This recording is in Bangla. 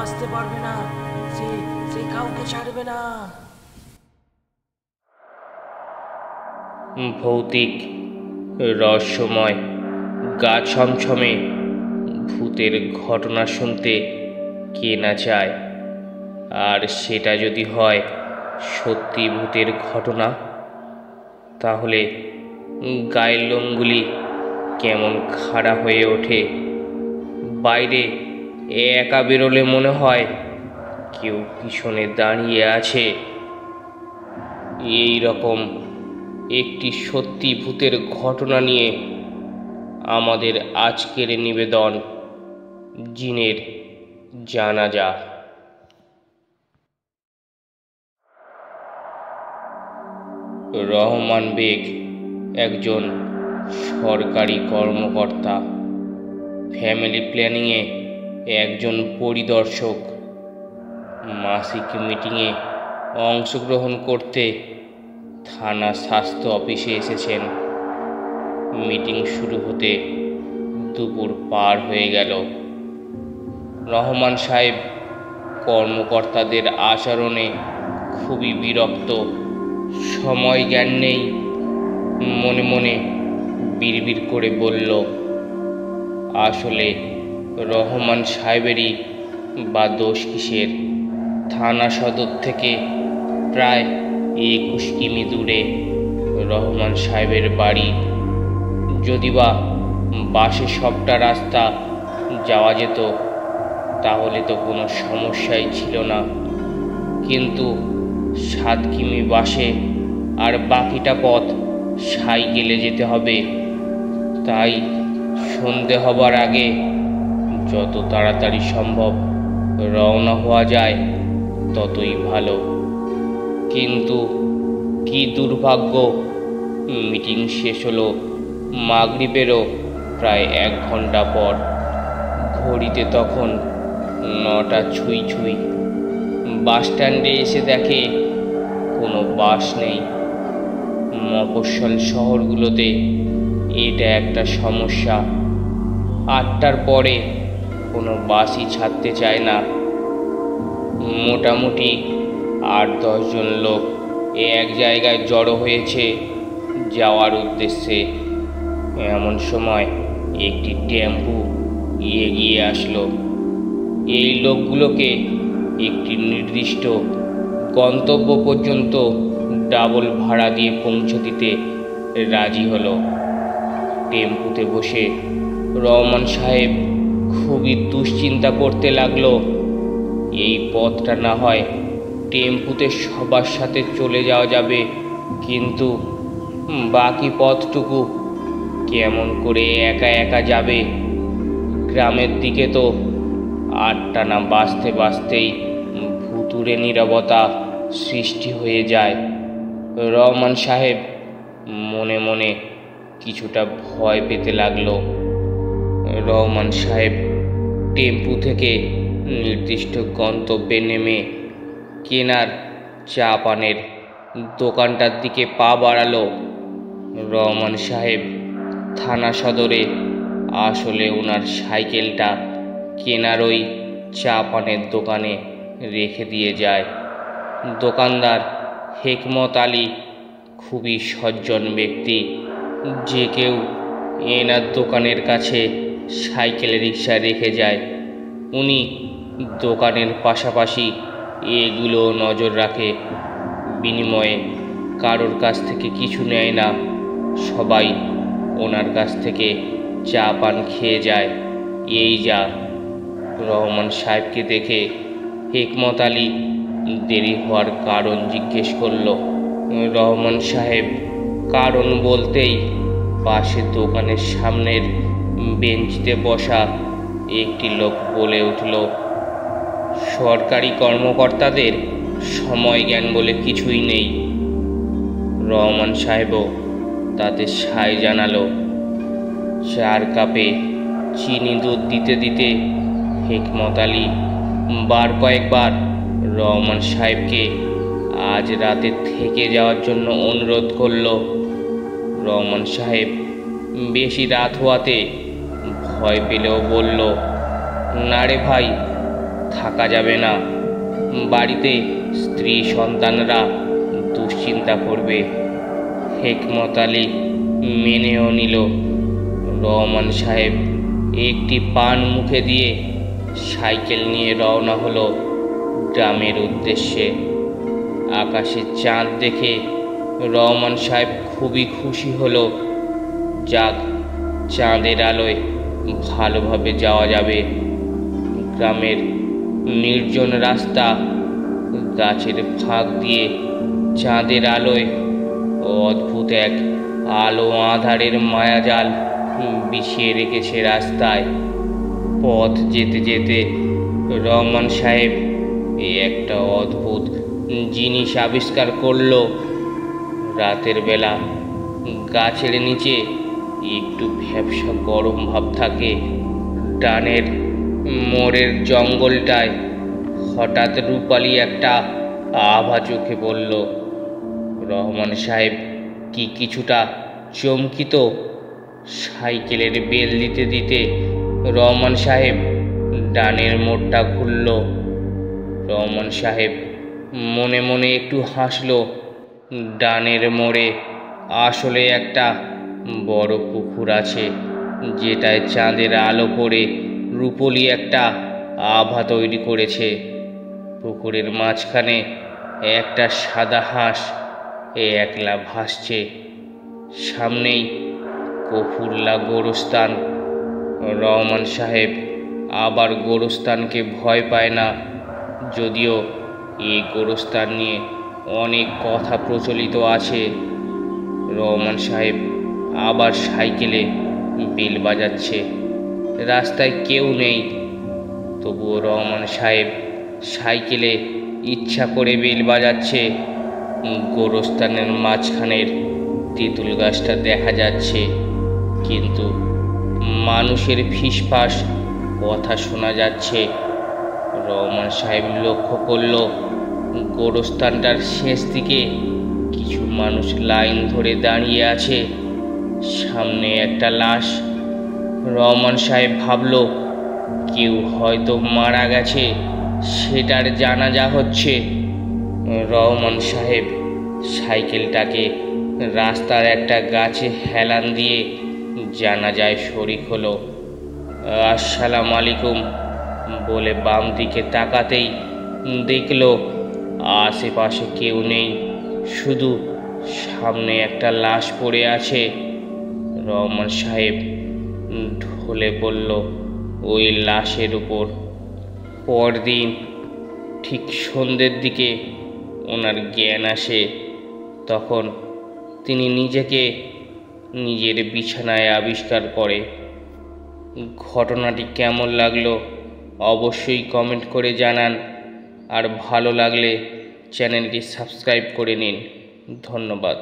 বাঁচতে পারবে না, সে সে কাউকে ছাড়বে না। ভৌতিক, রহস্যময়, গা ছমছমে ভূতের ঘটনা শুনতে কে না চায়? আর সেটা যদি হয় সত্যি ভূতের ঘটনা, তাহলে গায়ের লোমগুলি কেমন খাড়া হয়ে ওঠে। বাইরে একা বেরোলে মনে হয় কেউ পিছনে দাঁড়িয়ে আছে। এই রকম একটি সত্যি ভূতের ঘটনা নিয়ে আমাদের আজকের নিবেদন, জিনের জানাজা। রহমান বেগ একজন সরকারি কর্মকর্তা, ফ্যামিলি প্ল্যানিংয়ে একজন পরিদর্শক। মাসিক মিটিংয়ে অংশগ্রহণ করতে থানা স্বাস্থ্য অফিসে এসেছেন। মিটিং শুরু হতে দুপুর পার হয়ে গেল। রহমান সাহেব কর্মকর্তাদের আচরণে খুবই বিরক্ত। সময় জ্ঞান নেই। মনে মনে বিড়বিড় করে বলল, আসলে রহমান সাহেবেরই বা দোষ কিসের? থানা সদর থেকে প্রায় 21 কিমি দূরে রহমান সাহেবের বাড়ি। যদি বা বাসে সবটা রাস্তা যাওয়া যেত তাহলে তো কোনো সমস্যাই ছিল না, কিন্তু 7 কিমি বাসে আর বাকিটা পথ সাইকেলে যেতে হবে। তাই সন্ধে হবার আগে যত তাড়াতাড়ি সম্ভব রওনা হওয়া যায় ততই ভালো। কিন্তু কি দুর্ভাগ্য, মিটিং শেষ হলো মাগরিবেরও প্রায় 1 ঘন্টা পর। ঘড়িতে তখন 9টা ছুঁই ছুঁই। বাস স্ট্যান্ডে এসে দেখে কোনো বাস নেই। মফস্বল শহরগুলোতে এটা একটা সমস্যা। 8টার পরে কোনো বাসই ছাড়তে চায় না। মোটামুটি 8-10 জন লোক এক জায়গায় জড়ো হয়েছে যাওয়ার উদ্দেশ্যে। এমন সময় একটি টেম্পু এগিয়ে আসলো। এই লোকগুলোকে একটি নির্দিষ্ট গন্তব্য পর্যন্ত ডাবল ভাড়া দিয়ে পৌঁছে দিতে রাজি হলো। টেম্পুতে বসে রহমান সাহেব খুবই দুশ্চিন্তা করতে লাগলো। এই পথটা না হয় টেম্পুতে সবার সাথে চলে যাওয়া যাবে, কিন্তু বাকি পথটুকু কেমন করে একা একা যাবে? গ্রামের দিকে তো 8টা না বাজতে বাজতেই ভুতুড়ে নীরবতা সৃষ্টি হয়ে যায়। রহমান সাহেব মনে মনে কিছুটা ভয় পেতে লাগলো। রহমান সাহেব টেম্পু থেকে নির্দিষ্ট গন্তব্যে নেমে কেনার চা পানের দোকানটার দিকে পা বাড়ালো। রহমান সাহেব থানা সদরে আসলে ওনার সাইকেলটা কেনার ওই চা পানের দোকানে রেখে দিয়ে যায়। দোকানদার হেকমত আলী খুবই সজ্জন ব্যক্তি। যে কেউ এনার দোকানের কাছে সাইকেল রিক্সা রেখে যায়। উনি দোকানের পাশাপাশি এগুলো নজর রাখে। বিনিময়ে কারোর কাছ থেকে কিছু নেয় না, সবাই ওনার কাছ থেকে চা পান খেয়ে যায়। এই যা। রহমান সাহেবকে দেখে হেকমত আলী দেরি হওয়ার কারণ জিজ্ঞেস করল। রহমান সাহেব কারণ বলতেই পাশে দোকানের সামনের বেঞ্চিতে বসা একটি লোক বলে উঠল, সরকারি কর্মকর্তাদের সময় জ্ঞান বলে কিছুই নেই। রহমান সাহেবও তাতে সায় জানালো। 4 কাপে চিনি দুধ দিতে দিতে হেকমত আলী বার কয়েকবার রহমান সাহেবকে আজ রাতে থেকে যাওয়ার জন্য অনুরোধ করল। রহমান সাহেব বেশি রাত হওয়াতে ভয় পেলেও বলল, না রে ভাই, থাকা যাবে না। বাড়িতে স্ত্রী সন্তানরা দুশ্চিন্তা করবে। হেকমত আলী মেনেও নিল। রহমান সাহেব একটি পান মুখে দিয়ে সাইকেল নিয়ে রওনা হলো গ্রামের উদ্দেশ্যে। আকাশে চাঁদ দেখে রহমান সাহেব খুবই খুশি হলো। যাক, চাঁদের আলোয় ভালোভাবে যাওয়া যাবে। গ্রামের নির্জন রাস্তা, গাছের ফাঁক দিয়ে চাঁদের আলোয় অদ্ভুত এক আলো আঁধারের মায়াজাল বিছিয়ে রেখেছে রাস্তায়। পথ যেতে যেতে রহমান সাহেব একটা অদ্ভুত জিনিস আবিষ্কার করলো। রাতের বেলা গাছের নিচে একটু ভ্যাপসা গরম ভাব থাকে। ডানের মোড়ের জঙ্গলটায় হঠাৎ রূপালি একটা আভা চোখে পড়ল। রহমান সাহেব কিছুটা চমকিত। সাইকেলের বেল দিতে দিতে রহমান সাহেব ডানের মোড়টা ঘুরল। রহমান সাহেব মনে মনে একটু হাসল। ডানের মোড়ে আসলে একটা বড় পুকুর আছে, যেটায় চাঁদের আলো পড়ে রূপলি একটা আভা তৈরি করেছে। পুকুরের মাঝখানে একটা সাদা হাঁস একলা ভাসছে। সামনেই কফুল্লা গোরস্থান। রহমান সাহেব আবার গোরস্থানকে ভয় পায় না, যদিও এই গোরস্থান নিয়ে অনেক কথা প্রচলিত আছে। রহমান সাহেব আবার সাইকেলে বেল বাজাচ্ছে। রাস্তায় কেউ নেই, তবুও রহমান সাহেব সাইকেলে ইচ্ছা করে বেল বাজাচ্ছে। গোরস্থানের মাঝখানের তেঁতুল গাছটা দেখা যাচ্ছে, কিন্তু মানুষের ফিসফাস কথা শোনা যাচ্ছে। রহমান সাহেব লক্ষ্য করল গোরস্থানটার শেষ দিকে কিছু মানুষ লাইন ধরে দাঁড়িয়ে আছে। সামনে একটা লাশ। রহমান সাহেব ভাবল কেউ হয়তো মারা গেছে, সেটার জানাজা হচ্ছে। রহমান সাহেব সাইকেলটাকে রাস্তার একটা গাছে হেলান দিয়ে জানাজায় শরিক হলো। আসসালামু আলাইকুম বলে বাম দিকে তাকাতেই দেখল আশেপাশে কেউ নেই, শুধু সামনে একটা লাশ পড়ে আছে। রহমান সাহেব ঢলে পড়ল ওই লাশের উপর। পরদিন ঠিক সন্ধ্যের দিকে ওনার জ্ঞান আসে। তখন তিনি নিজেকে নিজের বিছানায় আবিষ্কার করে। ঘটনাটি কেমন লাগলো অবশ্যই কমেন্ট করে জানান, আর ভালো লাগলে চ্যানেলটি সাবস্ক্রাইব করে নিন। ধন্যবাদ।